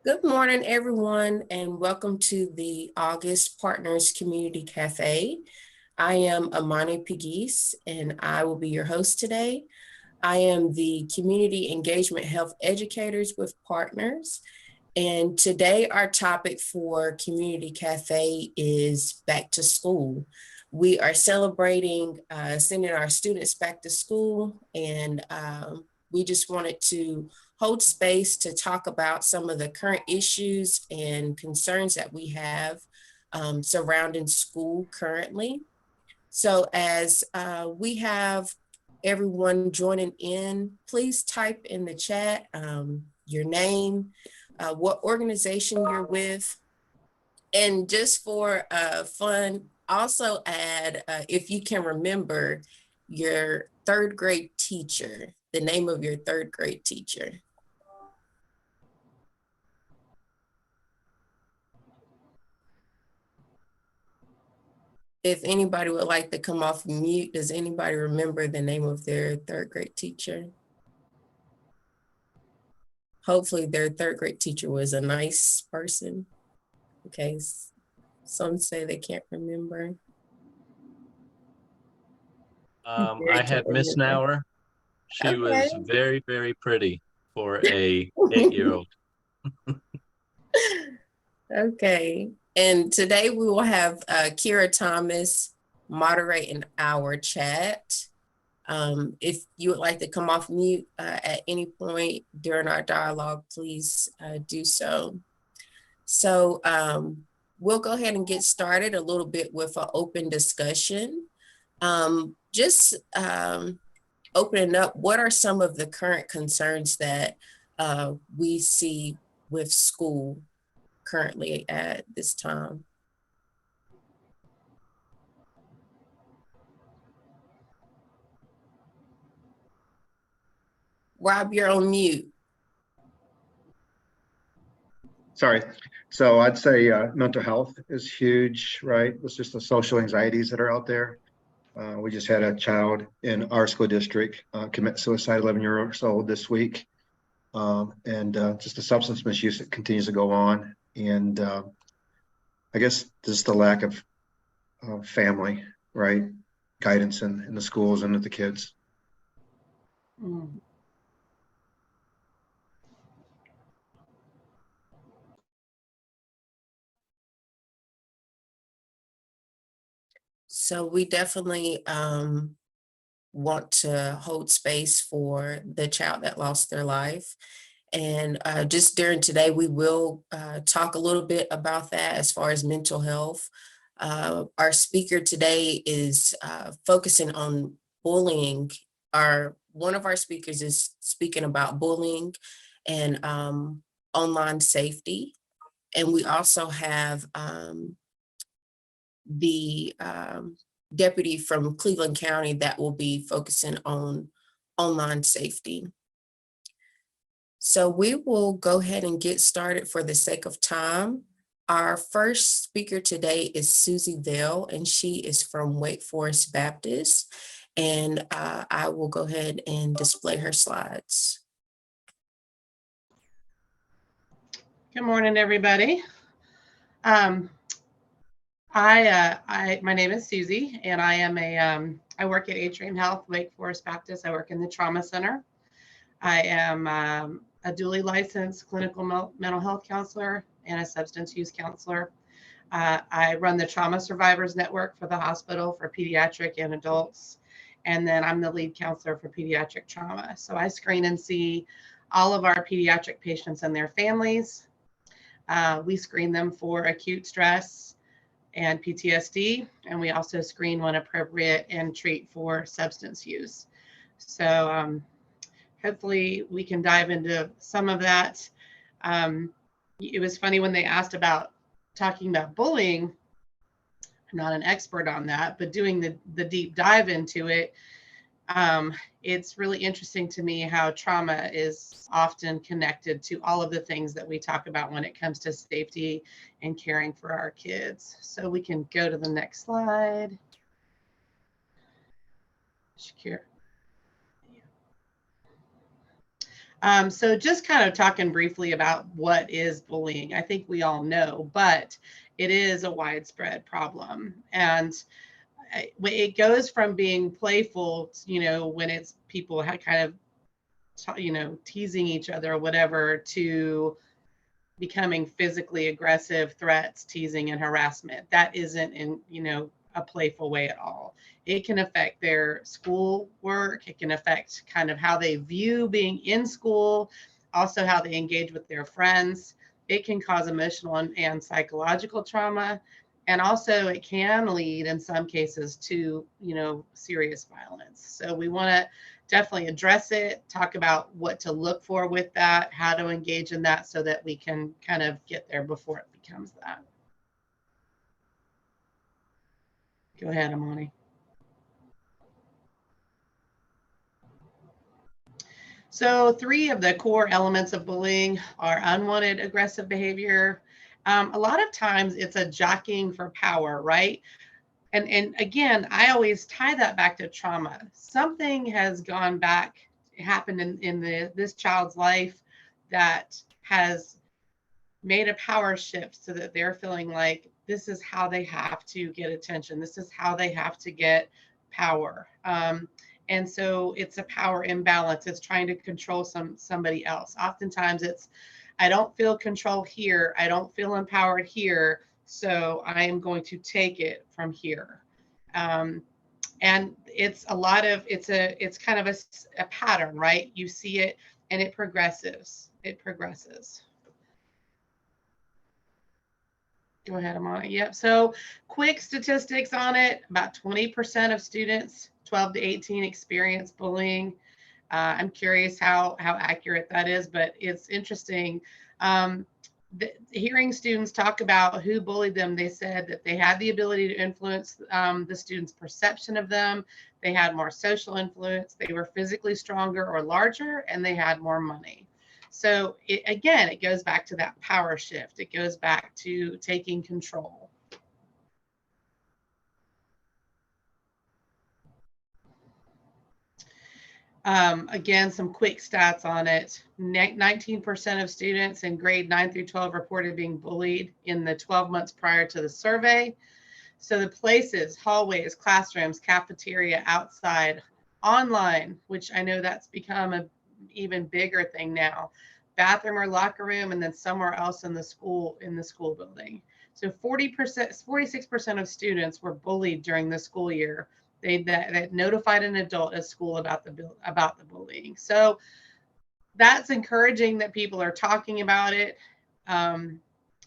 Good morning, everyone, and welcome to the August Partners Community Cafe. I am Amani Pigis, and I will be your host today. I am the Community Engagement Health Educators with Partners, and today our topic for Community Cafe is back to school. We are celebrating sending our students back to school, and we just wanted to hold space to talk about some of the current issues and concerns that we have surrounding school currently. So as we have everyone joining in, please type in the chat your name, what organization you're with, and just for fun, also add, if you can remember, your third grade teacher, the name of your third grade teacher. If anybody would like to come off mute, does anybody remember the name of their third grade teacher? Hopefully their third grade teacher was a nice person. Okay, some say they can't remember. I had Miss Nauer. She was Okay. very, very pretty for a 8-year-old. Okay. And today we will have Kira Thomas moderating our chat. If you would like to come off mute at any point during our dialogue, please do so. So we'll go ahead and get started a little bit with an open discussion. Just opening up, what are some of the current concerns that we see with school currently at this time? Rob, you're on mute. Sorry. So I'd say mental health is huge, right? It's just the social anxieties that are out there. We just had a child in our school district commit suicide, 11 years old this week. And just the substance misuse that continues to go on. And I guess just the lack of family, right? Guidance in the schools and with the kids. So we definitely want to hold space for the child that lost their life. And just during today, we will talk a little bit about that as far as mental health. Our speaker today is focusing on bullying. One of our speakers is speaking about bullying and online safety. And we also have the deputy from Cleveland County that will be focusing on online safety. So we will go ahead and get started for the sake of time. Our first speaker today is Susie Vale, and she is from Wake Forest Baptist. And I will go ahead and display her slides. Good morning, everybody. My name is Susie, and I am I work at Atrium Health, Wake Forest Baptist. I work in the trauma center. I am a dually licensed clinical mental health counselor and a substance use counselor. I run the Trauma Survivors Network for the hospital for pediatric and adults, and then I'm the lead counselor for pediatric trauma. So I screen and see all of our pediatric patients and their families. We screen them for acute stress and PTSD, and we also screen when appropriate and treat for substance use. So hopefully we can dive into some of that. It was funny when they asked about talking about bullying. I'm not an expert on that, but doing the deep dive into it, it's really interesting to me how trauma is often connected to all of the things that we talk about when it comes to safety and caring for our kids. So we can go to the next slide. Shakir. So just kind of talking briefly about what is bullying. I think we all know, but it is a widespread problem. And it goes from being playful, when it's people kind of, teasing each other or whatever, to becoming physically aggressive, threats, teasing, and harassment. That isn't in, a playful way at all. It can affect their school work. It can affect kind of how they view being in school, also how they engage with their friends. It can cause emotional and psychological trauma. And also it can lead in some cases to, serious violence. So we want to definitely address it, talk about what to look for with that, how to engage in that so that we can kind of get there before it becomes that. Go ahead, Amani. So 3 of the core elements of bullying are unwanted aggressive behavior. A lot of times it's a jockeying for power, right? And again, I always tie that back to trauma. Something has gone back, happened in this child's life that has made a power shift so that they're feeling like this is how they have to get attention. This is how they have to get power. And so it's a power imbalance. It's trying to control somebody else. Oftentimes it's, I don't feel control here. I don't feel empowered here. So I am going to take it from here. And it's a lot of, it's kind of a pattern, right? You see it and it progresses. It progresses. Go ahead, Amani. Yep. So quick statistics on it. About 20% of students 12 to 18 experience bullying. I'm curious how accurate that is, but it's interesting. Hearing students talk about who bullied them, they said that they had the ability to influence the students' perception of them. They had more social influence. They were physically stronger or larger, and they had more money. So again, it goes back to that power shift. It goes back to taking control. Again, some quick stats on it. 19% of students in grade 9 through 12 reported being bullied in the 12 months prior to the survey. So the places, hallways, classrooms, cafeteria, outside, online, which I know that's become an even bigger thing now, bathroom or locker room, and then somewhere else in the school building. So 46% of students were bullied during the school year. That notified an adult at school about the bullying. So that's encouraging that people are talking about it, and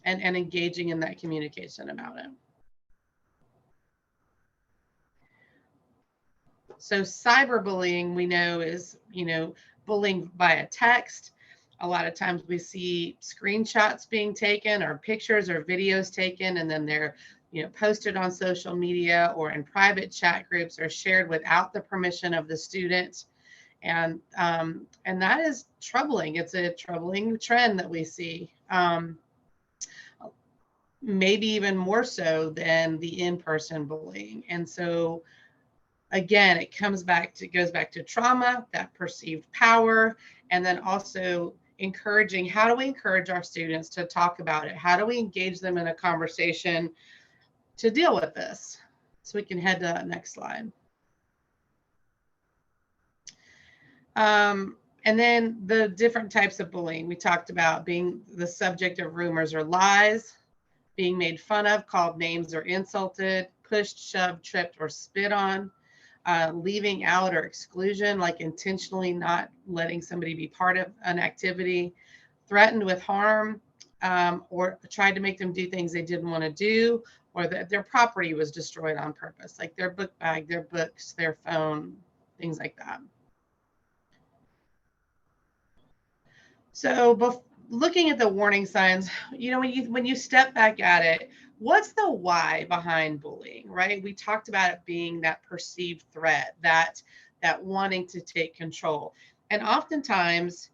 engaging in that communication about it. So cyberbullying, we know, is, bullying via text. A lot of times we see screenshots being taken or pictures or videos taken, and then they're, posted on social media or in private chat groups or shared without the permission of the student. And that is troubling. It's a troubling trend that we see. Maybe even more so than the in-person bullying. And so again, it goes back to trauma, that perceived power, and then also encouraging. How do we encourage our students to talk about it? How do we engage them in a conversation to deal with this? So we can head to that next slide. And then the different types of bullying. We talked about being the subject of rumors or lies, being made fun of, called names or insulted, pushed, shoved, tripped, or spit on. Leaving out or exclusion, like intentionally not letting somebody be part of an activity, threatened with harm, or tried to make them do things they didn't want to do, or that their property was destroyed on purpose, like their book bag, their books, their phone, things like that. So looking at the warning signs, when you step back at it, what's the why behind bullying, right? We talked about it being that perceived threat, that wanting to take control. And oftentimes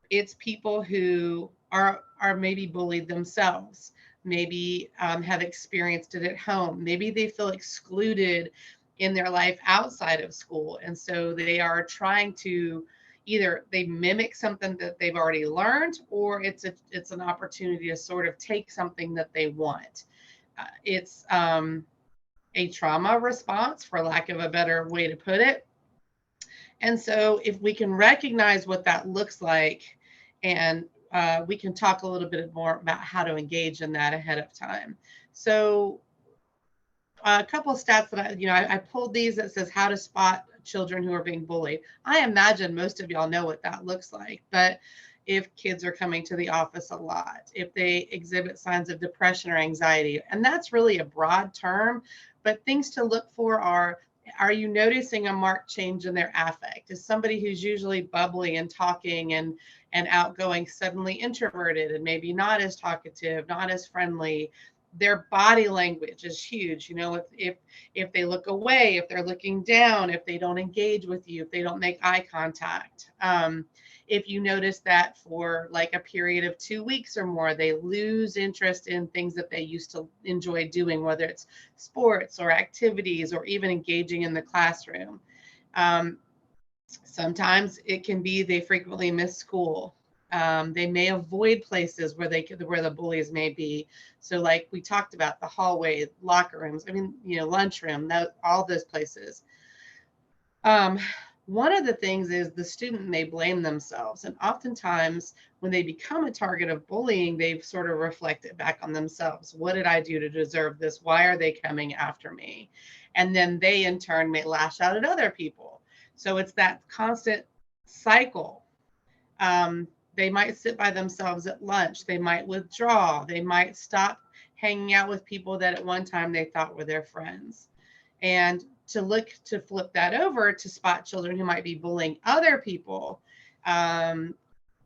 it's people who are maybe bullied themselves, maybe have experienced it at home. Maybe they feel excluded in their life outside of school. And so they are trying to, either they mimic something that they've already learned, or it's an opportunity to sort of take something that they want. It's a trauma response, for lack of a better way to put it. And so if we can recognize what that looks like, and we can talk a little bit more about how to engage in that ahead of time. So a couple of stats that I pulled these that says how to spot children who are being bullied. I imagine most of y'all know what that looks like, but if kids are coming to the office a lot, if they exhibit signs of depression or anxiety, and that's really a broad term, but things to look for are you noticing a marked change in their affect? Is somebody who's usually bubbly and talking and outgoing suddenly introverted and maybe not as talkative, not as friendly? Their body language is huge. If they look away, if they're looking down, if they don't engage with you, if they don't make eye contact. If you notice that for like a period of 2 weeks or more, they lose interest in things that they used to enjoy doing, whether it's sports or activities or even engaging in the classroom. Sometimes it can be they frequently miss school. They may avoid places where the bullies may be. So like we talked about, the hallway, locker rooms, lunchroom, all those places. One of the things is the student may blame themselves. And oftentimes when they become a target of bullying, they've sort of reflected back on themselves. What did I do to deserve this? Why are they coming after me? And then they in turn may lash out at other people. So it's that constant cycle. They might sit by themselves at lunch. They might withdraw. They might stop hanging out with people that at one time they thought were their friends. And to flip that over to spot children who might be bullying other people,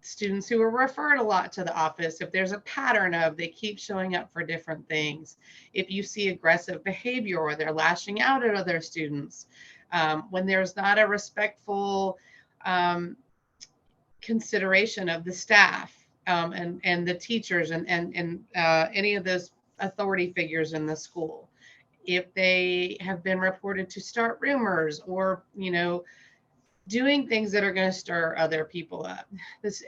students who are referred a lot to the office, if there's a pattern of they keep showing up for different things, if you see aggressive behavior or they're lashing out at other students, when there's not a respectful consideration of the staff and the teachers and any of those authority figures in the school, if they have been reported to start rumors or doing things that are going to stir other people up. This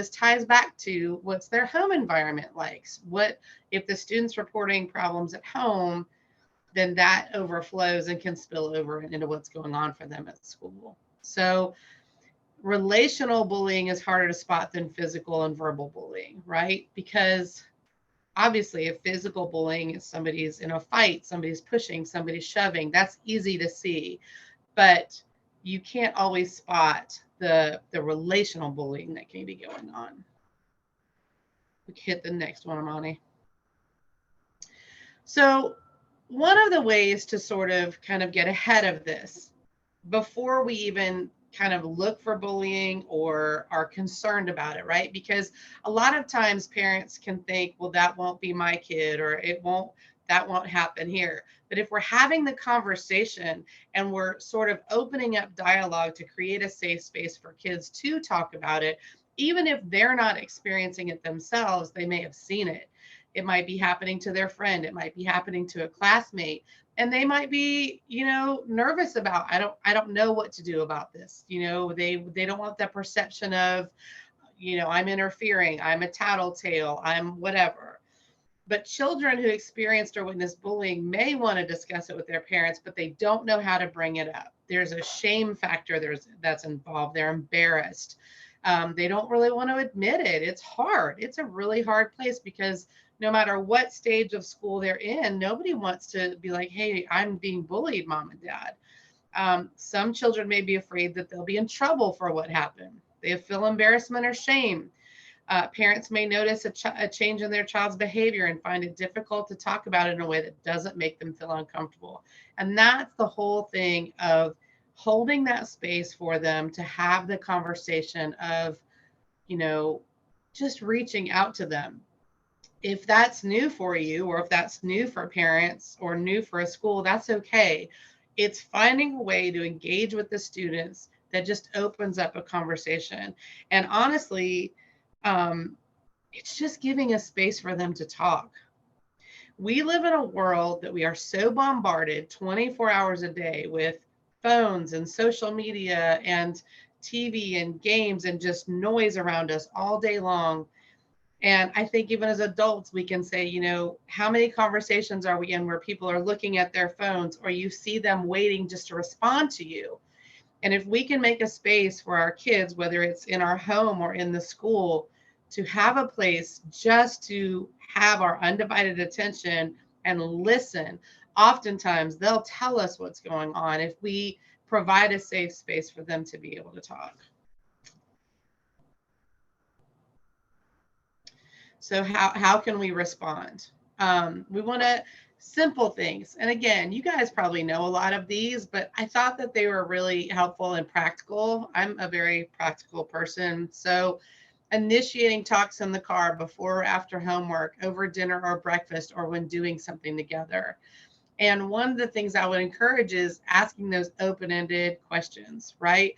ties back to what's their home environment like. What if the student's reporting problems at home, then that overflows and can spill over into what's going on for them at school. So relational bullying is harder to spot than physical and verbal bullying, right? Because obviously if physical bullying is somebody's in a fight, somebody's pushing, somebody's shoving, that's easy to see. But you can't always spot the relational bullying that can be going on. We can hit the next one, Amani. So one of the ways to sort of kind of get ahead of this before we even kind of look for bullying or are concerned about it, right? Because a lot of times parents can think, well, that won't be my kid, or that won't happen here. But if we're having the conversation and we're sort of opening up dialogue to create a safe space for kids to talk about it, even if they're not experiencing it themselves, they may have seen it. It might be happening to their friend. It might be happening to a classmate. And they might be, nervous about, I don't know what to do about this. They don't want that perception of, I'm interfering, I'm a tattletale, I'm whatever. But children who experienced or witnessed bullying may want to discuss it with their parents, but they don't know how to bring it up. There's a shame factor that's involved. They're embarrassed. They don't really want to admit it. It's hard. It's a really hard place because no matter what stage of school they're in, nobody wants to be like, hey, I'm being bullied, mom and dad. Some children may be afraid that they'll be in trouble for what happened. They feel embarrassment or shame. Parents may notice a change in their child's behavior and find it difficult to talk about it in a way that doesn't make them feel uncomfortable. And that's the whole thing of holding that space for them to have the conversation of, just reaching out to them. If that's new for you, or if that's new for parents or new for a school, that's okay. It's finding a way to engage with the students that just opens up a conversation. And honestly, it's just giving a space for them to talk. We live in a world that we are so bombarded 24 hours a day with phones and social media and TV and games and just noise around us all day long. And I think even as adults, we can say, you know, how many conversations are we in where people are looking at their phones, or you see them waiting just to respond to you? And if we can make a space for our kids, whether it's in our home or in the school, to have a place just to have our undivided attention and listen, oftentimes they'll tell us what's going on if we provide a safe space for them to be able to talk. So how can we respond? We want to simple things. And again, you guys probably know a lot of these, but I thought that they were really helpful and practical. I'm a very practical person. So initiating talks in the car before or after homework, over dinner or breakfast, or when doing something together. And one of the things I would encourage is asking those open-ended questions, right?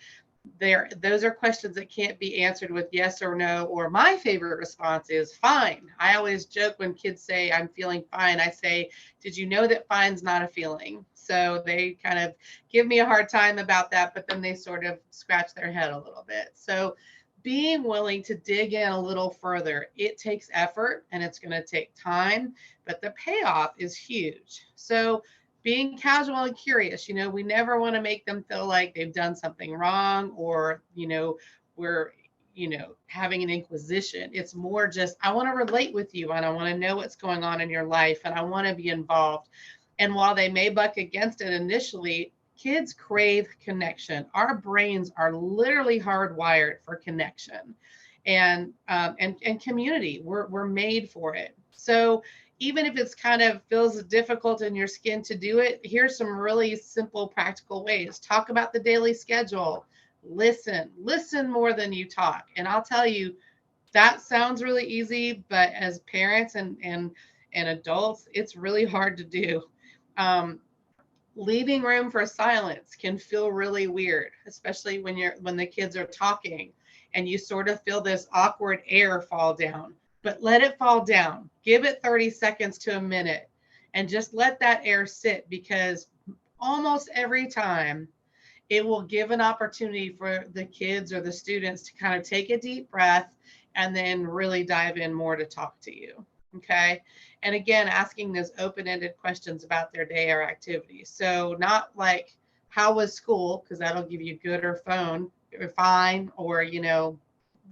Those are questions that can't be answered with yes or no, or my favorite response is fine. I always joke when kids say I'm feeling fine, I say, did you know that fine's not a feeling? So they kind of give me a hard time about that, but then they sort of scratch their head a little bit. So being willing to dig in a little further, it takes effort and it's going to take time, but the payoff is huge. So being casual and curious, you know, we never want to make them feel like they've done something wrong, or, you know, we're, you know, having an inquisition. It's more just, I want to relate with you and I want to know what's going on in your life and I want to be involved. And while they may buck against it initially, kids crave connection. Our brains are literally hardwired for connection and community. We're made for it. So even if it's kind of feels difficult in your skin to do it, here's some really simple, practical ways. Talk about the daily schedule. Listen more than you talk. And I'll tell you, that sounds really easy, but as parents and adults, it's really hard to do. Leaving room for silence can feel really weird, especially when the kids are talking and you sort of feel this awkward air fall down. But let it fall down. Give it 30 seconds to a minute and just let that air sit, because almost every time it will give an opportunity for the kids or the students to kind of take a deep breath and then really dive in more to talk to you. Okay. And again, asking those open-ended questions about their day or activities. So not like, how was school? Because that'll give you good or phone or fine, or, you know,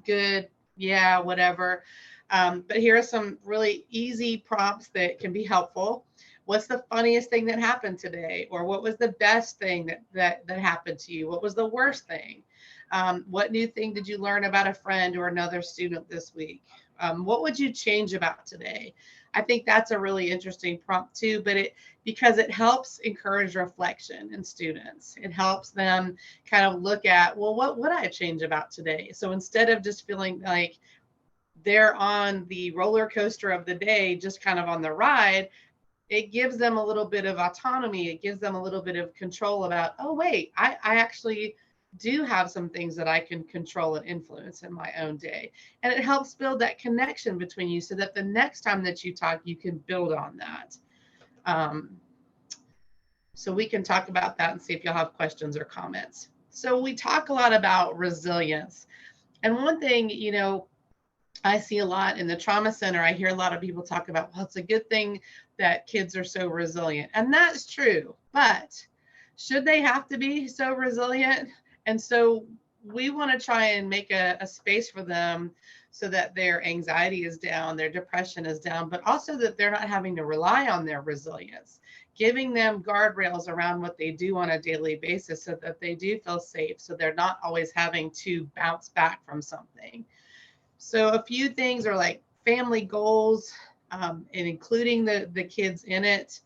good, yeah, whatever. But here are some really easy prompts that can be helpful. What's the funniest thing that happened today? Or what was the best thing that happened to you? What was the worst thing? What new thing did you learn about a friend or another student this week? What would you change about today? I think that's a really interesting prompt too, but because it helps encourage reflection in students. It helps them kind of look at, well, what would I change about today? So instead of just feeling like they're on the roller coaster of the day, just kind of on the ride, it gives them a little bit of autonomy. It gives them a little bit of control about, oh, wait, I actually do have some things that I can control and influence in my own day. And it helps build that connection between you so that the next time that you talk, you can build on that. So we can talk about that and see if you'll have questions or comments. So we talk a lot about resilience. And one thing, you know, I see a lot in the trauma center, I hear a lot of people talk about, well, it's a good thing that kids are so resilient. And that's true. But should they have to be so resilient? And so we want to try and make a space for them so that their anxiety is down, their depression is down, but also that they're not having to rely on their resilience, giving them guardrails around what they do on a daily basis so that they do feel safe, so they're not always having to bounce back from something. So a few things are like family goals, and including the kids in it,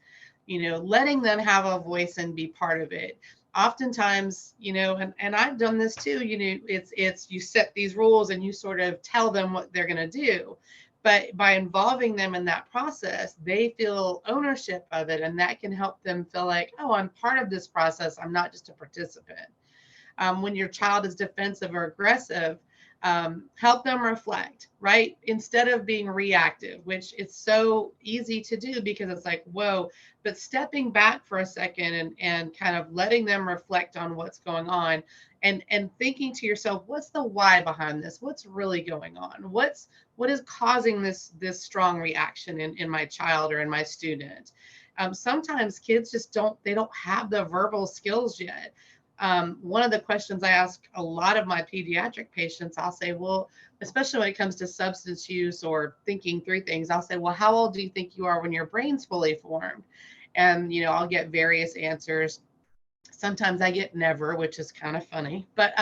you know, letting them have a voice and be part of it. Oftentimes, you know, and I've done this too, you know, it's you set these rules and you sort of tell them what they're going to do. But by involving them in that process, they feel ownership of it. And that can help them feel like, oh, I'm part of this process. I'm not just a participant. When your child is defensive or aggressive, Help them reflect, right? Instead of being reactive, which it's so easy to do because it's like, whoa, but stepping back for a second and kind of letting them reflect on what's going on and thinking to yourself, what's the why behind this? What's really going on? What is causing this strong reaction in my child or in my student? Sometimes kids just don't have the verbal skills yet. One of the questions I ask a lot of my pediatric patients, I'll say, well, especially when it comes to substance use or thinking through things, I'll say, well, how old do you think you are when your brain's fully formed? And, I'll get various answers. Sometimes I get never, which is kind of funny, but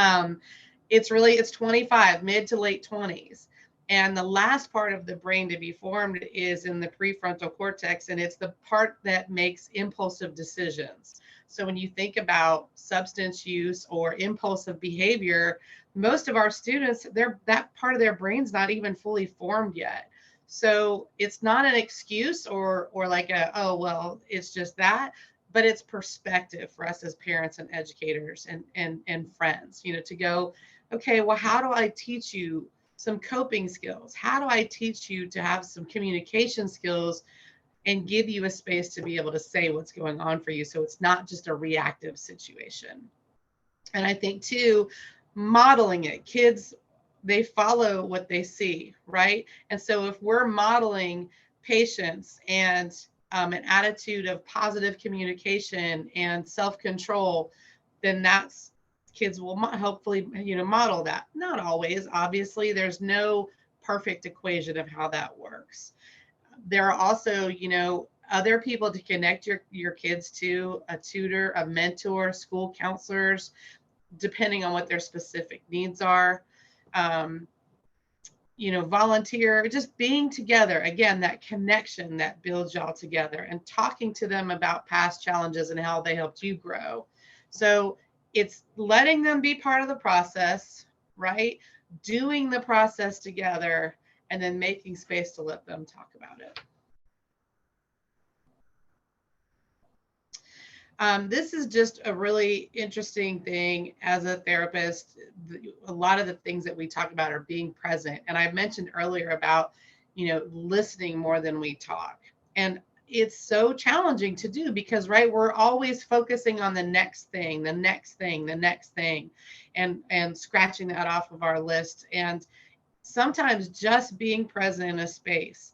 it's 25, mid to late 20s. And the last part of the brain to be formed is in the prefrontal cortex, and it's the part that makes impulsive decisions. So when you think about substance use or impulsive behavior, most of our students, that part of their brain's not even fully formed yet. So it's not an excuse or like oh, well, it's just that, but it's perspective for us as parents and educators and friends, to go, okay, well, how do I teach you some coping skills? How do I teach you to have some communication skills and give you a space to be able to say what's going on for you, so it's not just a reactive situation? And I think too, modeling it, kids, they follow what they see, right? And so if we're modeling patience and an attitude of positive communication and self-control, then kids will hopefully model that. Not always, obviously. There's no perfect equation of how that works. There are also other people to connect your kids to, a tutor, a mentor, school counselors, depending on what their specific needs are. Volunteer, just being together, again, that connection that builds y'all together, and talking to them about past challenges and how they helped you grow. So it's letting them be part of the process, right? Doing the process together, and then making space to let them talk about it. This is just a really interesting thing as a therapist. A lot of the things that we talk about are being present. And I mentioned earlier about, listening more than we talk. And it's so challenging to do because, right, we're always focusing on the next thing, the next thing, the next thing, and scratching that off of our list. And sometimes just being present in a space.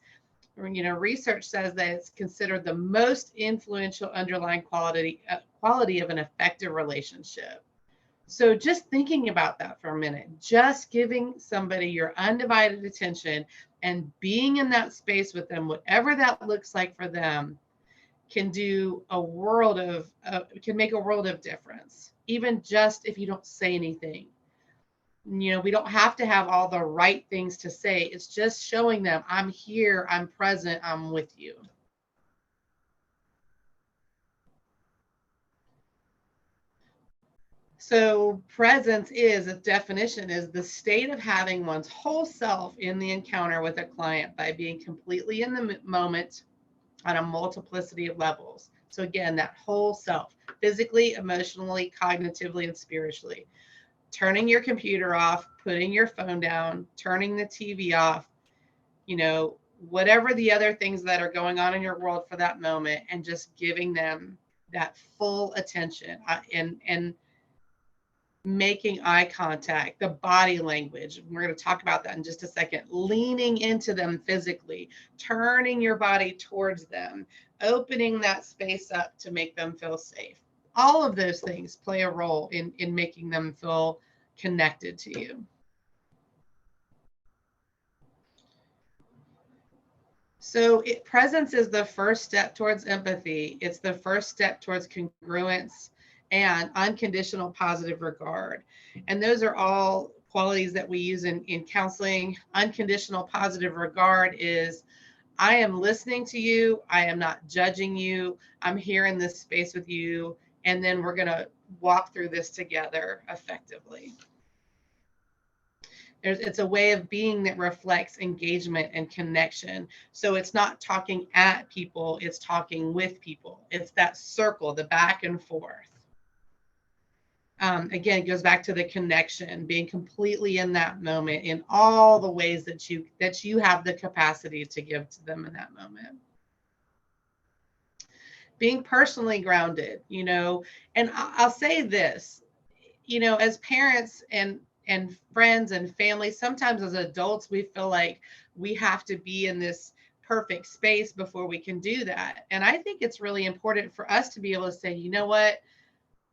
Research says that it's considered the most influential underlying quality of an effective relationship. So just thinking about that for a minute, just giving somebody your undivided attention and being in that space with them, whatever that looks like for them, can make a world of difference, even just if you don't say anything. We don't have to have all the right things to say. It's just showing them, I'm here, I'm present, I'm with you. So presence a definition is the state of having one's whole self in the encounter with a client by being completely in the moment on a multiplicity of levels. So again, that whole self, physically, emotionally, cognitively, and spiritually. Turning your computer off, putting your phone down, turning the TV off, whatever the other things that are going on in your world for that moment, and just giving them that full attention and making eye contact, the body language. We're going to talk about that in just a second. Leaning into them physically, turning your body towards them, opening that space up to make them feel safe. All of those things play a role in making them feel connected to you. So presence is the first step towards empathy. It's the first step towards congruence and unconditional positive regard. And those are all qualities that we use in counseling. Unconditional positive regard is, I am listening to you. I am not judging you. I'm here in this space with you. And then we're going to walk through this together effectively. It's a way of being that reflects engagement and connection. So it's not talking at people, it's talking with people. It's that circle, the back and forth. Again, it goes back to the connection, being completely in that moment in all the ways that you have the capacity to give to them in that moment. Being personally grounded, and I'll say this, as parents and friends and family, sometimes as adults, we feel like we have to be in this perfect space before we can do that. And I think it's really important for us to be able to say, you know what,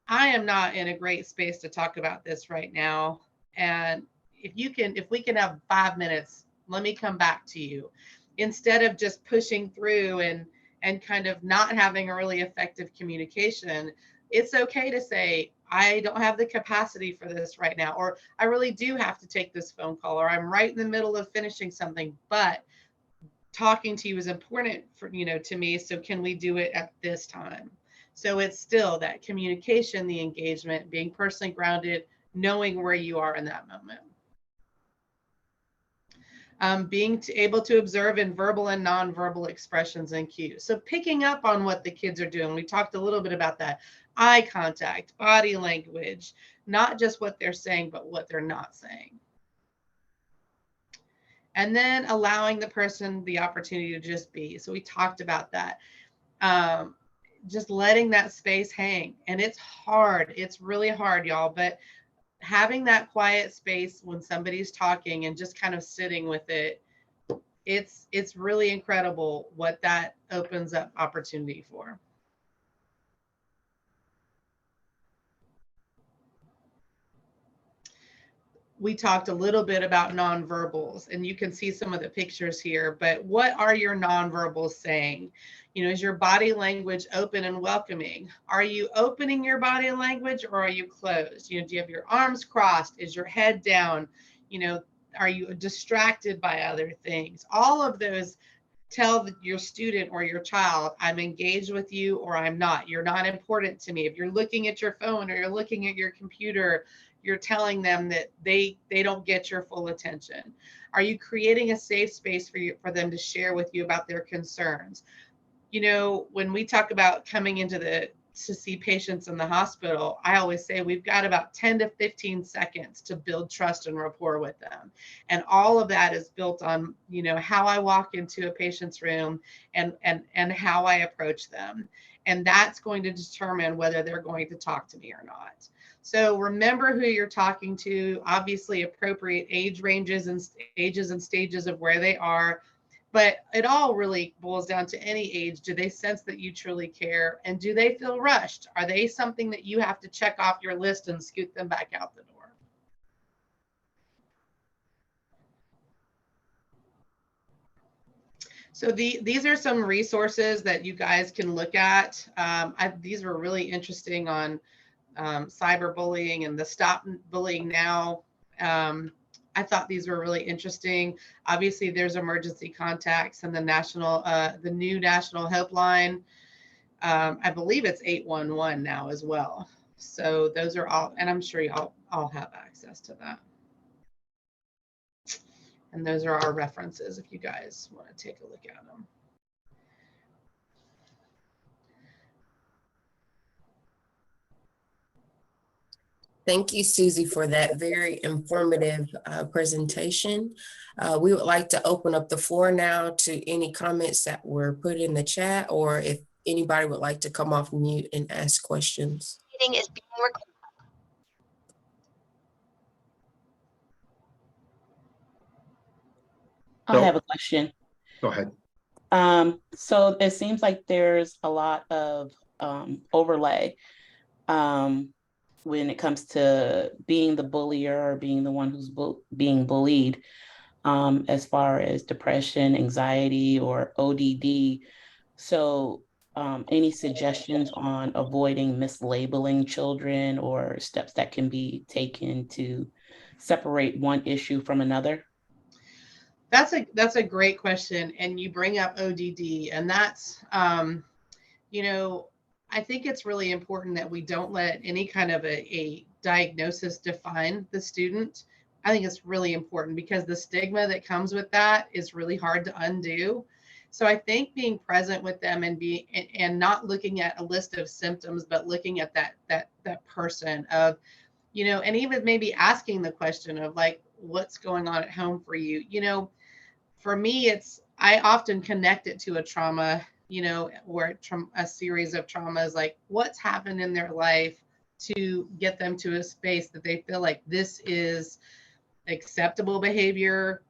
I am not in a great space to talk about this right now. And if we can have 5 minutes, let me come back to you, instead of just pushing through and kind of not having a really effective communication. It's okay to say, I don't have the capacity for this right now, or I really do have to take this phone call, or I'm right in the middle of finishing something, but talking to you is important to me. So can we do it at this time? So it's still that communication, the engagement, being personally grounded, knowing where you are in that moment. Being able to observe in verbal and nonverbal expressions and cues. So picking up on what the kids are doing. We talked a little bit about that. Eye contact, body language, not just what they're saying, but what they're not saying. And then allowing the person the opportunity to just be. So we talked about that. Just letting that space hang. And it's hard. It's really hard, y'all. But having that quiet space when somebody's talking and just kind of sitting with it, it's really incredible what that opens up opportunity for. We talked a little bit about nonverbals, and you can see some of the pictures here, but what are your nonverbals saying? Is your body language open and welcoming? Are you opening your body language, or are you closed? Do you have your arms crossed? Is your head down? Are you distracted by other things? All of those tell your student or your child, I'm engaged with you or I'm not. You're not important to me. If you're looking at your phone or you're looking at your computer, you're telling them that they don't get your full attention. Are you creating a safe space for them to share with you about their concerns? When we talk about coming to see patients in the hospital, I always say we've got about 10 to 15 seconds to build trust and rapport with them. And all of that is built on, how I walk into a patient's room and how I approach them. And that's going to determine whether they're going to talk to me or not. So remember who you're talking to, obviously appropriate age ranges and ages and stages of where they are. But it all really boils down to any age. Do they sense that you truly care? And do they feel rushed? Are they something that you have to check off your list and scoot them back out the door? So these are some resources that you guys can look at. These were really interesting on cyberbullying and the Stop Bullying Now. I thought these were really interesting. Obviously, there's emergency contacts and the new national helpline. I believe it's 811 now as well. So those are all, and I'm sure y'all all have access to that. And those are our references if you guys want to take a look at them. Thank you, Susie, for that very informative presentation. We would like to open up the floor now to any comments that were put in the chat, or if anybody would like to come off mute and ask questions. Meeting is being recorded. I have a question. Go ahead. So it seems like there's a lot of overlay when it comes to being the bullier or being the one who's being bullied, as far as depression, anxiety, or ODD. So any suggestions on avoiding mislabeling children or steps that can be taken to separate one issue from another? That's a great question. And you bring up ODD, and that's, I think it's really important that we don't let any kind of a diagnosis define the student. I think it's really important because the stigma that comes with that is really hard to undo. So I think being present with them and not looking at a list of symptoms, but looking at that person of, and even maybe asking the question of like, what's going on at home for you? For me, I often connect it to a trauma, or a series of traumas, like what's happened in their life to get them to a space that they feel like this is acceptable behavior,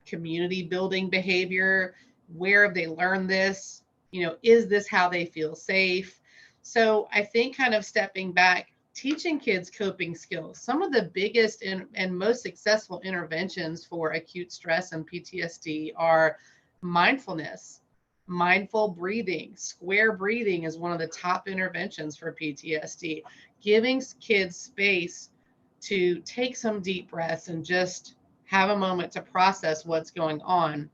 community building behavior. Where have they learned this? Is this how they feel safe? So I think kind of stepping back, teaching kids coping skills. Some of the biggest and most successful interventions for acute stress and PTSD are mindfulness, mindful breathing. Square breathing is one of the top interventions for PTSD. Giving kids space to take some deep breaths and just have a moment to process what's going on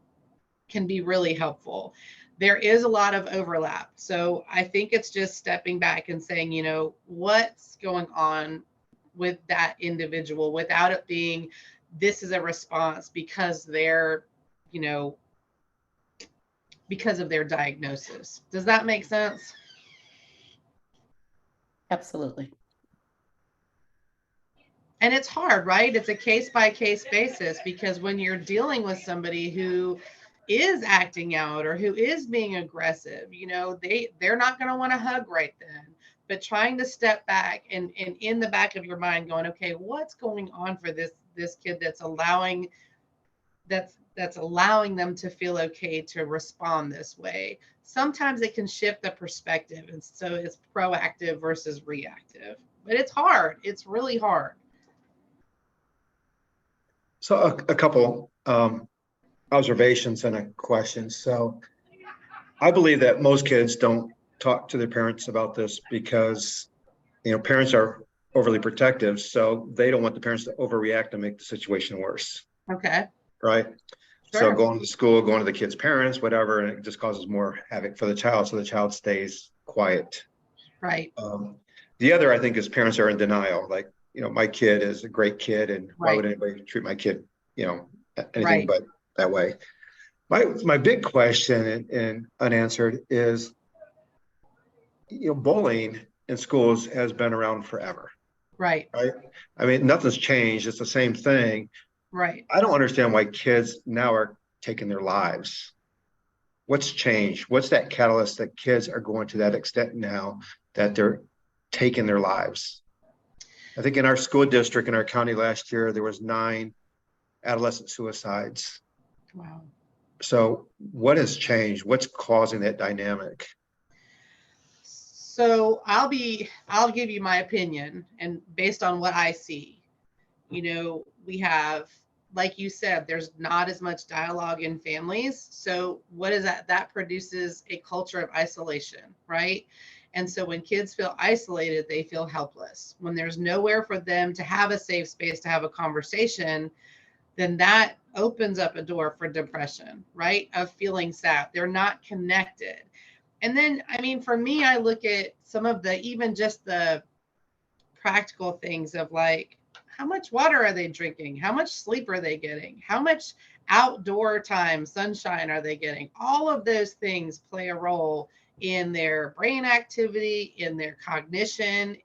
can be really helpful. There is a lot of overlap. So I think it's just stepping back and saying, what's going on with that individual without it being, this is a response because because of their diagnosis. Does that make sense? Absolutely. And it's hard, right? It's a case by case basis, because when you're dealing with somebody who is acting out or who is being aggressive, they're not going to want to hug right then. But trying to step back and in the back of your mind going, okay, what's going on for this kid that's allowing them to feel okay to respond this way. Sometimes it can shift the perspective, and so it's proactive versus reactive. But it's hard. It's really hard. So a couple observations and a question. So I believe that most kids don't talk to their parents about this because, parents are overly protective. So they don't want the parents to overreact and make the situation worse. Okay. Right. Sure. So going to school, going to the kid's parents, whatever, and it just causes more havoc for the child. So the child stays quiet. Right. The other, I think, is parents are in denial. Like, my kid is a great kid, and why would anybody treat my kid, anything but that way? My big question and unanswered is, bullying in schools has been around forever. Right. Right. I mean, nothing's changed. It's the same thing. Right. I don't understand why kids now are taking their lives. What's changed? What's that catalyst that kids are going to that extent now that they're taking their lives? I think in our school district, in our county last year, there was 9 adolescent suicides. Wow. So what has changed? What's causing that dynamic? So I'll give you my opinion, and based on what I see, we have, like you said, there's not as much dialogue in families. So what is that? That produces a culture of isolation, right? And so when kids feel isolated, they feel helpless. When there's nowhere for them to have a safe space to have a conversation, then that opens up a door for depression, right? Of feeling sad. They're not connected. And then, I mean, for me, I look at some of even just the practical things of like, how much water are they drinking? How much sleep are they getting? How much outdoor time, sunshine are they getting? All of those things play a role in their brain activity, in their cognition.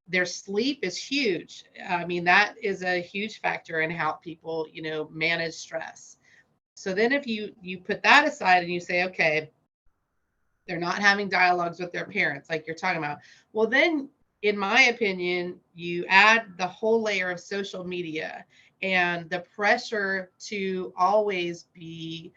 Their sleep is huge. I mean, that is a huge factor in how people, manage stress. So then if you put that aside and you say, okay, they're not having dialogues with their parents like you're talking about, well, then in my opinion, you add the whole layer of social media and the pressure to always be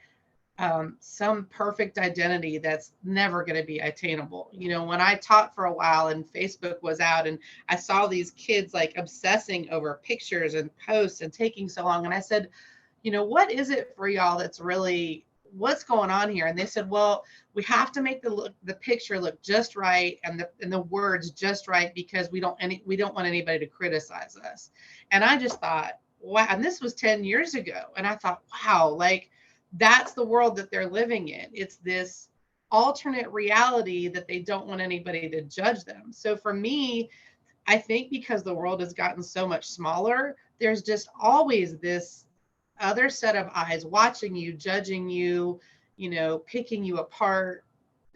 some perfect identity that's never going to be attainable. When I taught for a while and Facebook was out and I saw these kids like obsessing over pictures and posts and taking so long. And I said, what is it for y'all that's really, what's going on here? And they said, well, we have to make the picture look just right and the words just right because we don't want anybody to criticize us. And I just thought, wow. And this was 10 years ago. And I thought, wow, like that's the world that they're living in. It's this alternate reality that they don't want anybody to judge them. So for me, I think because the world has gotten so much smaller, there's just always this other set of eyes watching you, judging you, picking you apart.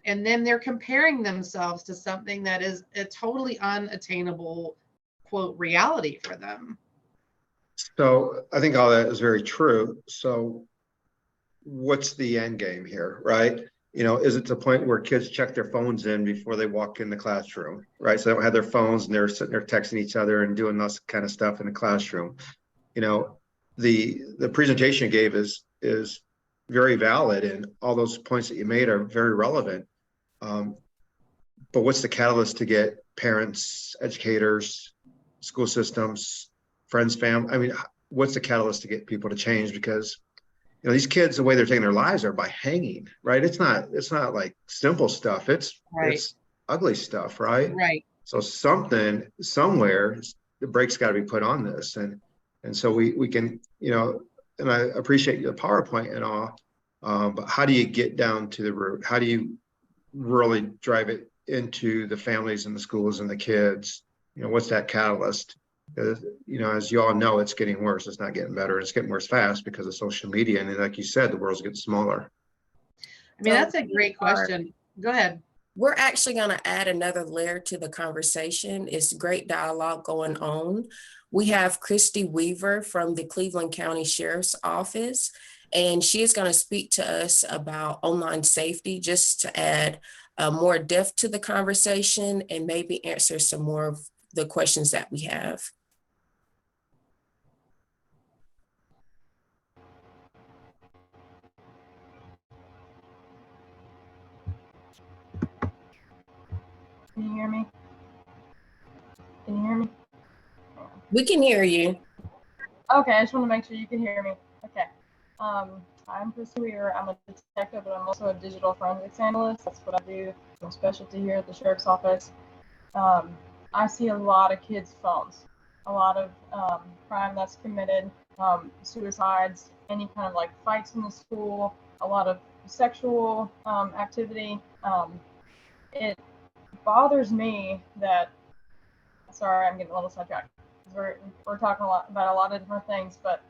And then they're comparing themselves to something that is a totally unattainable, quote, reality for them. So I think all that is very true. So what's the end game here, right? Is it to the point where kids check their phones in before they walk in the classroom, right? So they don't have their phones and they're sitting there texting each other and doing this kind of stuff in the classroom. The presentation you gave is very valid, and all those points that you made are very relevant. But what's the catalyst to get parents, educators, school systems, friends, family? I mean, what's the catalyst to get people to change? Because these kids, the way they're taking their lives are by hanging, right? It's not like simple stuff. It's ugly stuff, right? Right. So something somewhere, the brakes got to be put on this, and so we can, and I appreciate the PowerPoint and all, but how do you get down to the root? How do you really drive it into the families and the schools and the kids? What's that catalyst? As you all know, it's getting worse. It's not getting better. It's getting worse fast because of social media. And like you said, the world's getting smaller. I mean, that's a great question. Go ahead. We're actually going to add another layer to the conversation. It's great dialogue going on. We have Christy Weaver from the Cleveland County Sheriff's Office, and she is going to speak to us about online safety, just to add more depth to the conversation and maybe answer some more of the questions that we have. Can you hear me? Can you hear me? We can hear you. Okay, I just want to make sure you can hear me. Okay. I'm Christy Weaver. I'm a detective, but I'm also a digital forensics analyst. That's what I do. I'm a specialty here at the Sheriff's Office. I see a lot of kids' phones, a lot of crime that's committed, suicides, any kind of like fights in the school, a lot of sexual activity. It bothers me that, sorry, I'm getting a little sidetracked. We're talking a lot about a lot of different things, but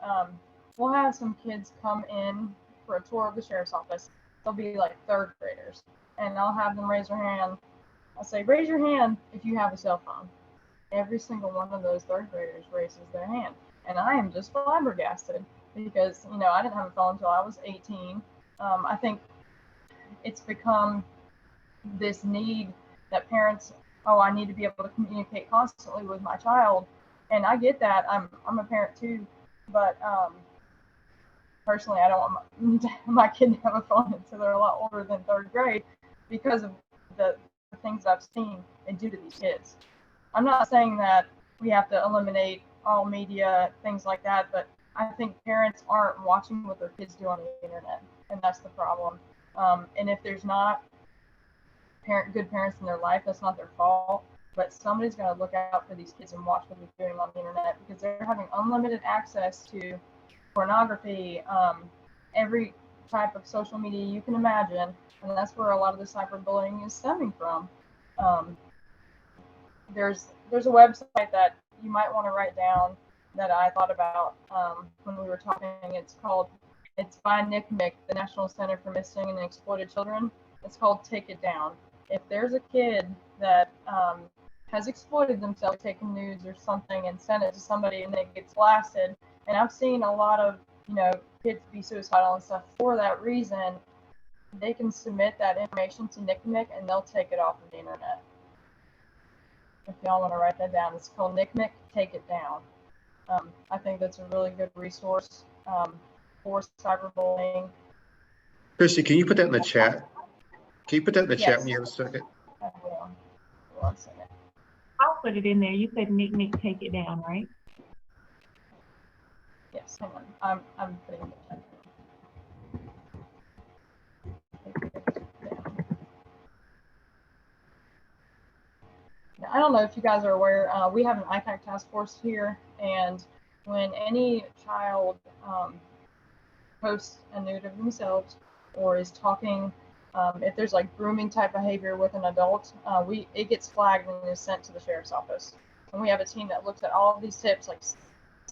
we'll have some kids come in for a tour of the sheriff's office. They'll be like third graders, and I'll have them raise their hand. I'll say, raise your hand if you have a cell phone. Every single one of those third graders raises their hand, and I am just flabbergasted because I didn't have a phone until I was 18. I think it's become this need that parents, I need to be able to communicate constantly with my child. And I get that. I'm a parent too, but personally, I don't want my kid to have a phone until they're a lot older than third grade because of the things I've seen they do to these kids. I'm not saying that we have to eliminate all media, things like that, but I think parents aren't watching what their kids do on the internet, and that's the problem. And if there's not good parents in their life, that's not their fault, but somebody's going to look out for these kids and watch what they're doing on the internet, because they're having unlimited access to pornography, every type of social media you can imagine, and that's where a lot of the cyberbullying is stemming from. There's a website that you might want to write down that I thought about when we were talking. It's by NCMEC, the National Center for Missing and Exploited Children. It's called Take It Down. If there's a kid that has exploited themselves, taken nudes or something and sent it to somebody and it gets blasted, and I've seen a lot of kids be suicidal and stuff for that reason, they can submit that information to NCMEC and they'll take it off of the internet. If y'all want to write that down, it's called NCMEC, Take It Down. I think that's a really good resource for cyberbullying. Christy, can you put that in the chat? Can you put that in the Yes. chat when you have a second? I will. 1 second. I'll put it in there. You said Nick, take it down, right? Yes, hang on. I'm putting it in the chat. I don't know if you guys are aware, we have an ICAC task force here, and when any child posts a nude of themselves or is talking, if there's like grooming type behavior with an adult, it gets flagged and is sent to the sheriff's office. And we have a team that looks at all of these tips, like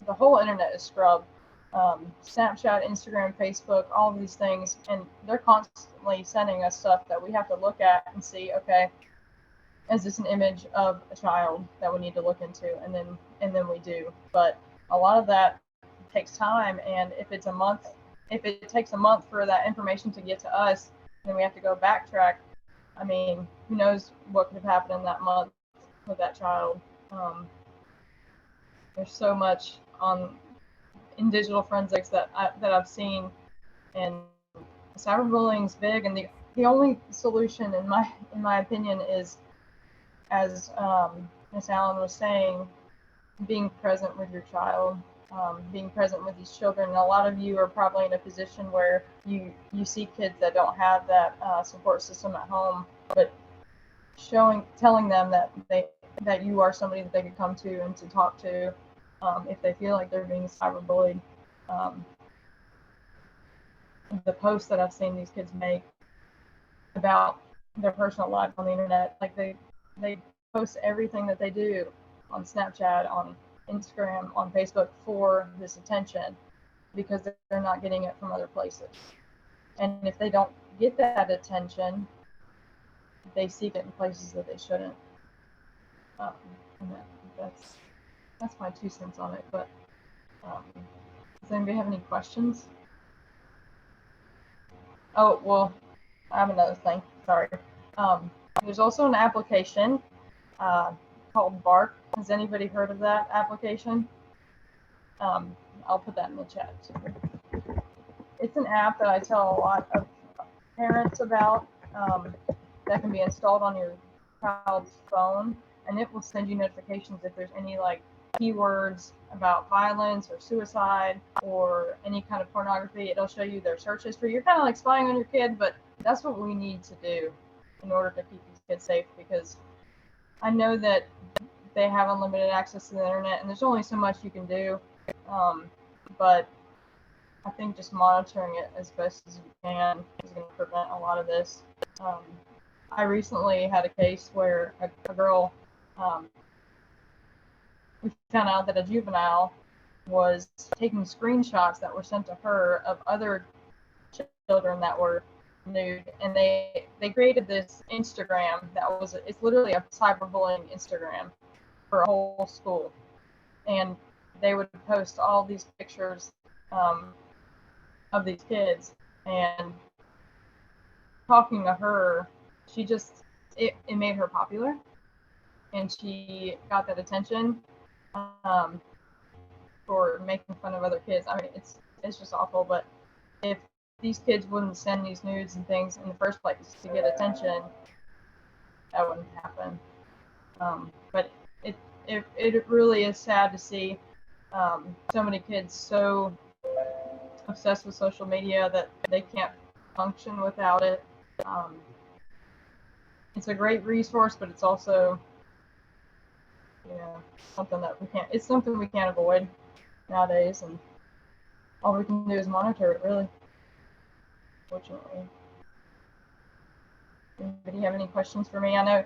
the whole internet is scrubbed, Snapchat, Instagram, Facebook, all of these things, and they're constantly sending us stuff that we have to look at and see, okay, is this an image of a child that we need to look into? And then we do. But a lot of that takes time, and if it takes a month for that information to get to us, then we have to go backtrack. I mean, who knows what could have happened in that month with that child. There's so much in digital forensics that I've seen, and cyberbullying is big, and the only solution in my opinion is, as Ms. Allen was saying, being present with your child, being present with these children. And a lot of you are probably in a position where you see kids that don't have that support system at home, but telling them that you are somebody that they could come to and to talk to if they feel like they're being cyberbullied. The posts that I've seen these kids make about their personal life on the internet, like they post everything that they do on Snapchat, on Instagram, on Facebook for this attention, because they're not getting it from other places. And if they don't get that attention, they seek it in places that they shouldn't. And that's my 2 cents on it. But does anybody have any questions? Oh, well, I have another thing. Sorry. There's also an application called Bark. Has anybody heard of that application? I'll put that in the chat too. It's an app that I tell a lot of parents about, that can be installed on your child's phone, and it will send you notifications if there's any like keywords about violence or suicide or any kind of pornography. It'll show you their search history. You're kind of like spying on your kid, but that's what we need to do in order to keep these kids safe, because I know that they have unlimited access to the internet and there's only so much you can do. But I think just monitoring it as best as you can is going to prevent a lot of this. I recently had a case where a girl, we found out that a juvenile was taking screenshots that were sent to her of other children that were nude, and they created this Instagram it's literally a cyberbullying Instagram for a whole school, and they would post all these pictures of these kids, and talking to her, it made her popular, and she got that attention for making fun of other kids. I mean, it's just awful, but if these kids wouldn't send these nudes and things in the first place to get attention, that wouldn't happen. But it really is sad to see so many kids so obsessed with social media that they can't function without it. It's a great resource, but it's also, something that it's something we can't avoid nowadays, and all we can do is monitor it, really, fortunately. Anybody have any questions for me? I know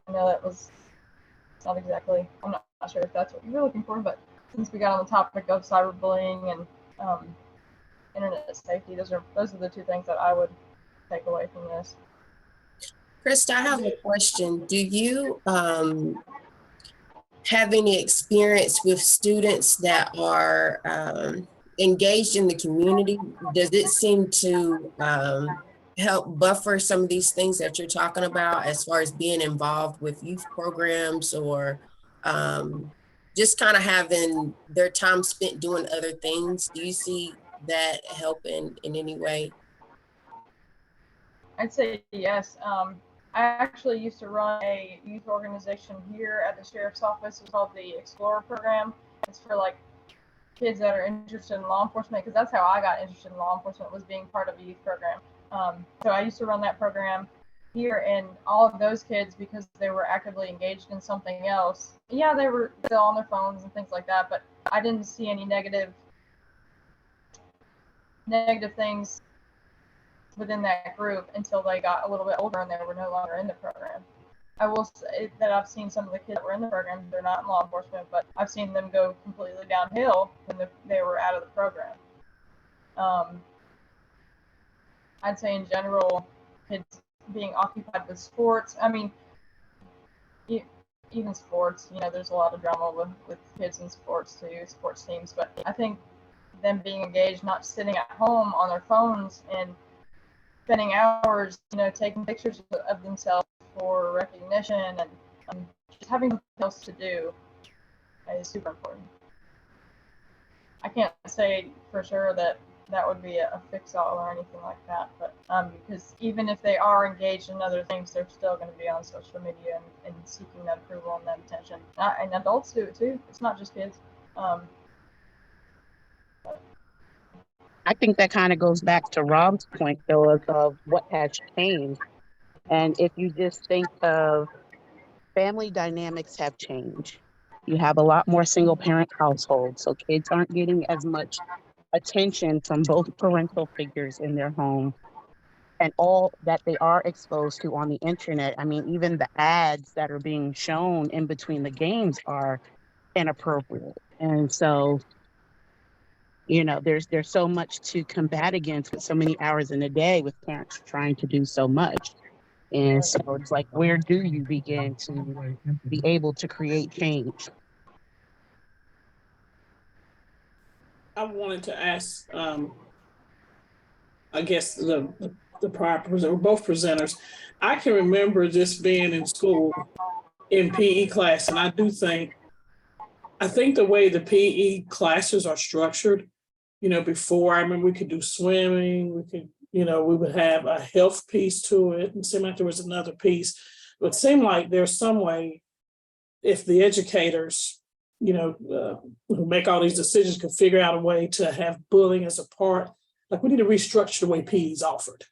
that was not exactly, I'm not sure if that's what you were looking for, but since we got on the topic of cyberbullying and internet safety, those are the 2 things that I would take away from this. Krista, I have a question. Do you have any experience with students that are engaged in the community? Does it seem to help buffer some of these things that you're talking about as far as being involved with youth programs, or just kind of having their time spent doing other things? Do you see that help in any way? I'd say yes. I actually used to run a youth organization here at the sheriff's office. It's called the Explorer Program. It's for like kids that are interested in law enforcement, because that's how I got interested in law enforcement, was being part of a youth program. So I used to run that program here, and all of those kids, because they were actively engaged in something else, yeah, they were still on their phones and things like that, but I didn't see any negative things within that group until they got a little bit older and they were no longer in the program. I will say that I've seen some of the kids that were in the program, they're not in law enforcement, but I've seen them go completely downhill when they were out of the program. Um, I'd say in general, kids being occupied with sports. I mean, even sports, there's a lot of drama with kids in sports too, sports teams. But I think them being engaged, not sitting at home on their phones and spending hours, taking pictures of themselves for recognition and just having something else to do is super important. I can't say for sure that would be a fix-all or anything like that, but because even if they are engaged in other things, they're still going to be on social media and seeking that approval and that attention. And adults do it too. It's not just kids. I think that kind of goes back to Rob's point, though, of what has changed. And if you just think of family dynamics have changed, you have a lot more single parent households, so kids aren't getting as much attention from both parental figures in their home, and all that they are exposed to on the internet. I mean, even the ads that are being shown in between the games are inappropriate. And so, there's so much to combat against with so many hours in a day with parents trying to do so much. And so it's like, where do you begin to be able to create change? I wanted to ask, I guess the prior presenter, both presenters. I can remember just being in school in PE class, and I think the way the PE classes are structured, before I remember we could do swimming, we would have a health piece to it, and seemed like there was another piece. But it seemed like there's some way, if the educators, who make all these decisions could figure out a way to have bullying as a part, like we need to restructure the way PE is offered.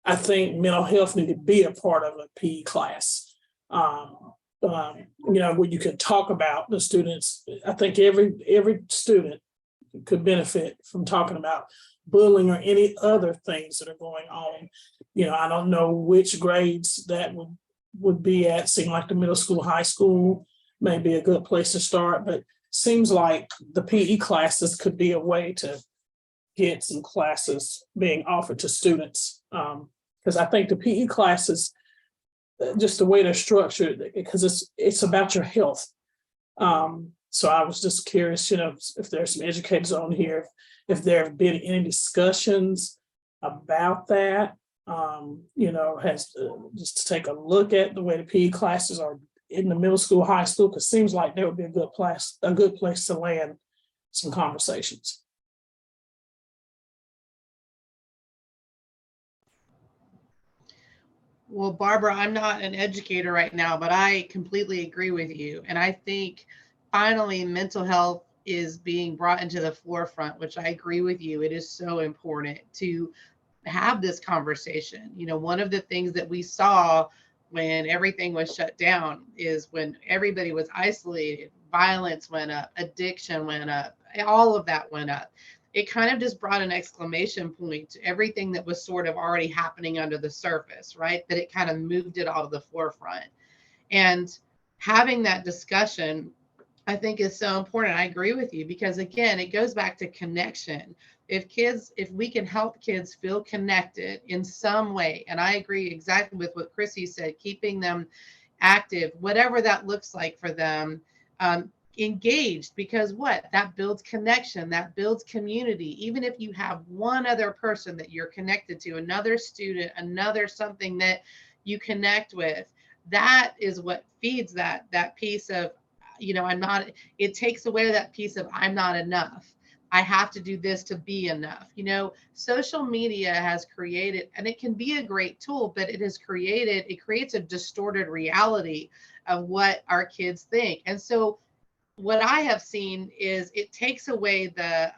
I think mental health need to be a part of a PE class. Where you can talk about the students. I think every student could benefit from talking about bullying or any other things that are going on. I don't know which grades that would be at. Seem like the middle school, high school may be a good place to start, but seems like the PE classes could be a way to get some classes being offered to students. Because I think the PE classes, just the way they're structured, because it's about your health. So I was just curious, if there's some educators on here, if there have been any discussions about that, has just to take a look at the way the PE classes are in the middle school, high school, because it seems like there would be a good place to land some conversations. Well, Barbara, I'm not an educator right now, but I completely agree with you. And I think finally mental health is being brought into the forefront, which I agree with you. It is so important to have this conversation. One of the things that we saw when everything was shut down is when everybody was isolated, violence went up, addiction went up, all of that went up. It kind of just brought an exclamation point to everything that was sort of already happening under the surface, right? That it kind of moved it all to the forefront. And having that discussion, I think, is so important. I agree with you, because again, it goes back to connection. If we can help kids feel connected in some way, and I agree exactly with what Chrissy said, keeping them active, whatever that looks like for them, engaged, because that builds connection, that builds community. Even if you have one other person that you're connected to, another student, another something that you connect with, that is what feeds that piece of, it takes away that piece of I'm not enough. I have to do this to be enough. Social media has created, and it can be a great tool, but it creates a distorted reality of what our kids think. And so what I have seen is it takes away the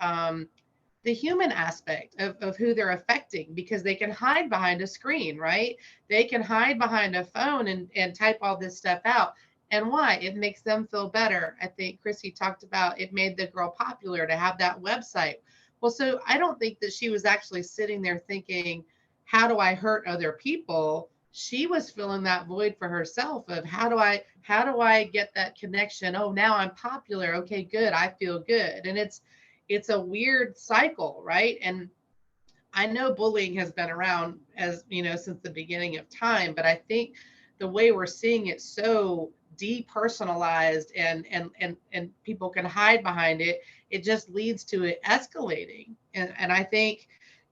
human aspect of who they're affecting, because they can hide behind a screen, right? They can hide behind a phone and type all this stuff out. And why? It makes them feel better. I think Chrissy talked about it made the girl popular to have that website. Well, so I don't think that she was actually sitting there thinking, how do I hurt other people? She was filling that void for herself of how do I get that connection? Oh, now I'm popular. Okay, good. I feel good. And it's it's a weird cycle, right? And I know bullying has been around, as you know, since the beginning of time, but I think the way we're seeing it so depersonalized and people can hide behind it, it just leads to it escalating. And I think,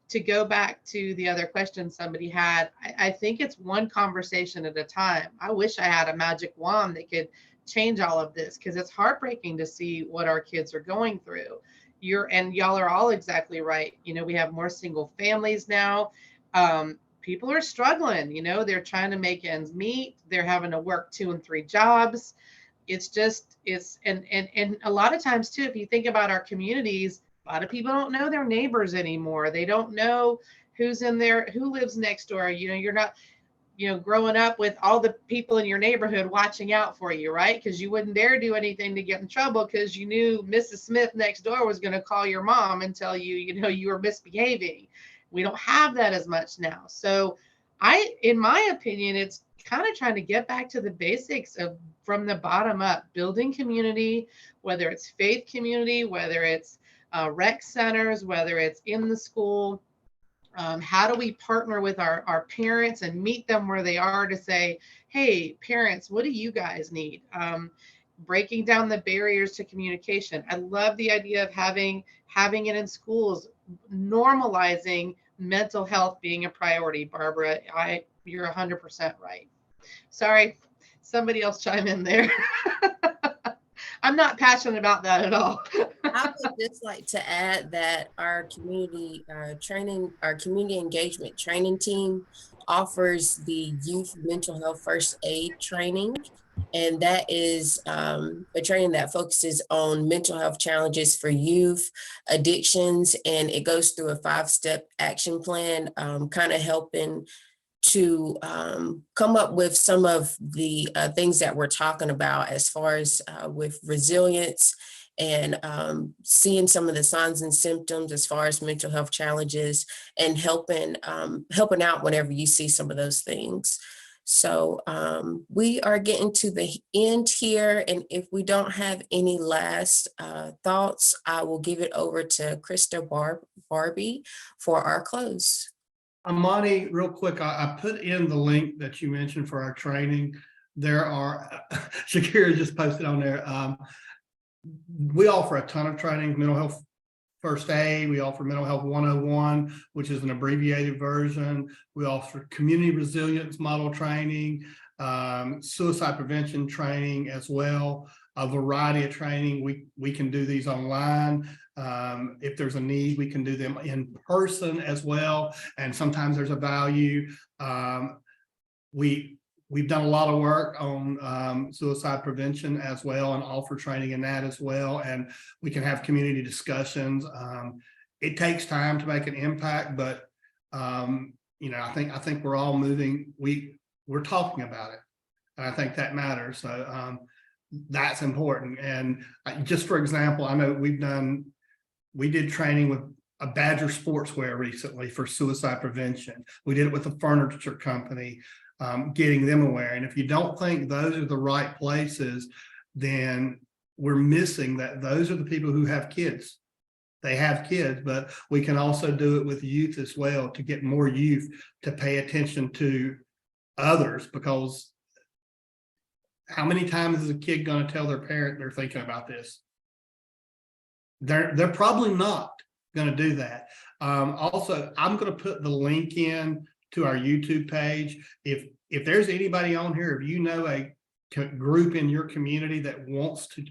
to go back to the other question somebody had, I think it's one conversation at a time. I wish I had a magic wand that could change all of this, because it's heartbreaking to see what our kids are going through. And y'all are all exactly right. You know, we have more single families now. People are struggling, you know, they're trying to make ends meet. They're having to work 2 and 3 jobs. And a lot of times too, if you think about our communities, a lot of people don't know their neighbors anymore. They don't know who's in there, who lives next door. You know, you're not, you know, growing up with all the people in your neighborhood watching out for you, right? Because you wouldn't dare do anything to get in trouble, because you knew Mrs. Smith next door was going to call your mom and tell you, you know, you were misbehaving. We don't have that as much now. So in my opinion, it's kind of trying to get back to the basics of, from the bottom up, building community, whether it's faith community, whether it's rec centers, whether it's in the school. How do we partner with our parents and meet them where they are, to say, hey, parents, what do you guys need? Breaking down the barriers to communication. I love the idea of having it in schools, normalizing mental health being a priority. Barbara, you're 100% right. Sorry, somebody else chime in there. I'm not passionate about that at all. I would just like to add that our community our community engagement training team offers the youth mental health first aid training. And that is a training that focuses on mental health challenges for youth, addictions, and it goes through a 5-step action plan, kind of helping to come up with some of the things that we're talking about as far as with resilience and seeing some of the signs and symptoms as far as mental health challenges, and helping out whenever you see some of those things. So we are getting to the end here, and if we don't have any last thoughts, I will give it over to Krista Barbie for our close. Amani, real quick, I put in the link that you mentioned for our training. There are, Shakira just posted on there. We offer a ton of training, mental health first aid. We offer mental health 101, which is an abbreviated version. We offer community resilience model training, suicide prevention training as well. A variety of training. We can do these online. If there's a need, we can do them in person as well. And sometimes there's a value. We've done a lot of work on suicide prevention as well, and offer training in that as well. And we can have community discussions. It takes time to make an impact, but you know, I think we're all moving. We're talking about it, and I think that matters. So that's important. And just for example, I know we did training with a Badger Sportswear recently for suicide prevention. We did it with a furniture company, getting them aware. And if you don't think those are the right places, then we're missing that. Those are the people who have kids. They have kids, but we can also do it with youth as well, to get more youth to pay attention to others. Because how many times is a kid going to tell their parent they're thinking about this? They're probably not going to do that. Also, I'm going to put the link in to our YouTube page. If there's anybody on here, if you know a group in your community that wants to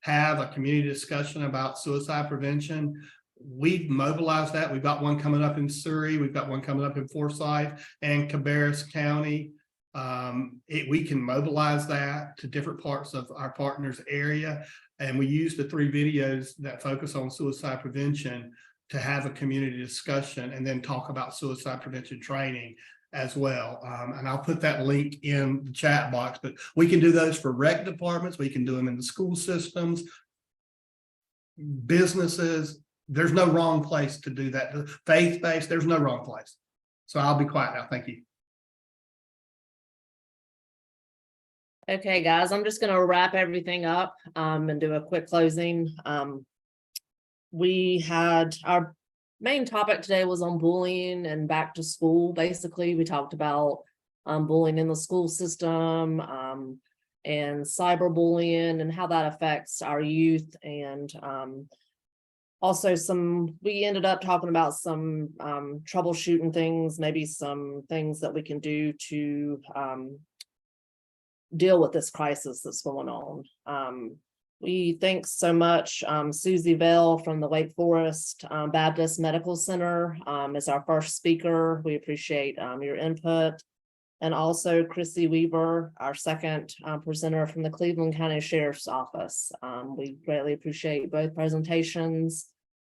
have a community discussion about suicide prevention, we've mobilized that. We've got one coming up in Surrey. We've got one coming up in Forsyth and Cabarrus County. We can mobilize that to different parts of our partners' area. And we use the 3 videos that focus on suicide prevention to have a community discussion, and then talk about suicide prevention training as well. And I'll put that link in the chat box, but we can do those for rec departments. We can do them in the school systems, businesses. There's no wrong place to do that. Faith-based, there's no wrong place. So I'll be quiet now. Thank you. Okay, guys, I'm just going to wrap everything up and do a quick closing. we had our main topic today was on bullying and back to school. Basically, we talked about bullying in the school system and cyberbullying and how that affects our youth, and also we ended up talking about some troubleshooting things, maybe some things that we can do to deal with this crisis that's going on. We thank so much Susie Bell from the Wake Forest Baptist Medical Center is our first speaker. We appreciate your input. And also Chrissy Weaver, our second presenter from the Cleveland County Sheriff's Office. We greatly appreciate both presentations.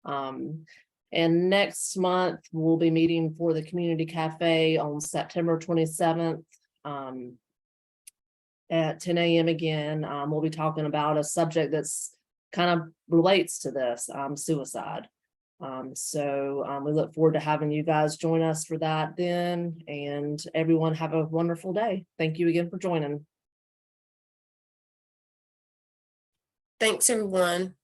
And next month, we'll be meeting for the Community Cafe on September 27th. At 10 a.m. again. We'll be talking about a subject that's kind of relates to this, suicide. So we look forward to having you guys join us for that then, and everyone have a wonderful day. Thank you again for joining. Thanks, everyone.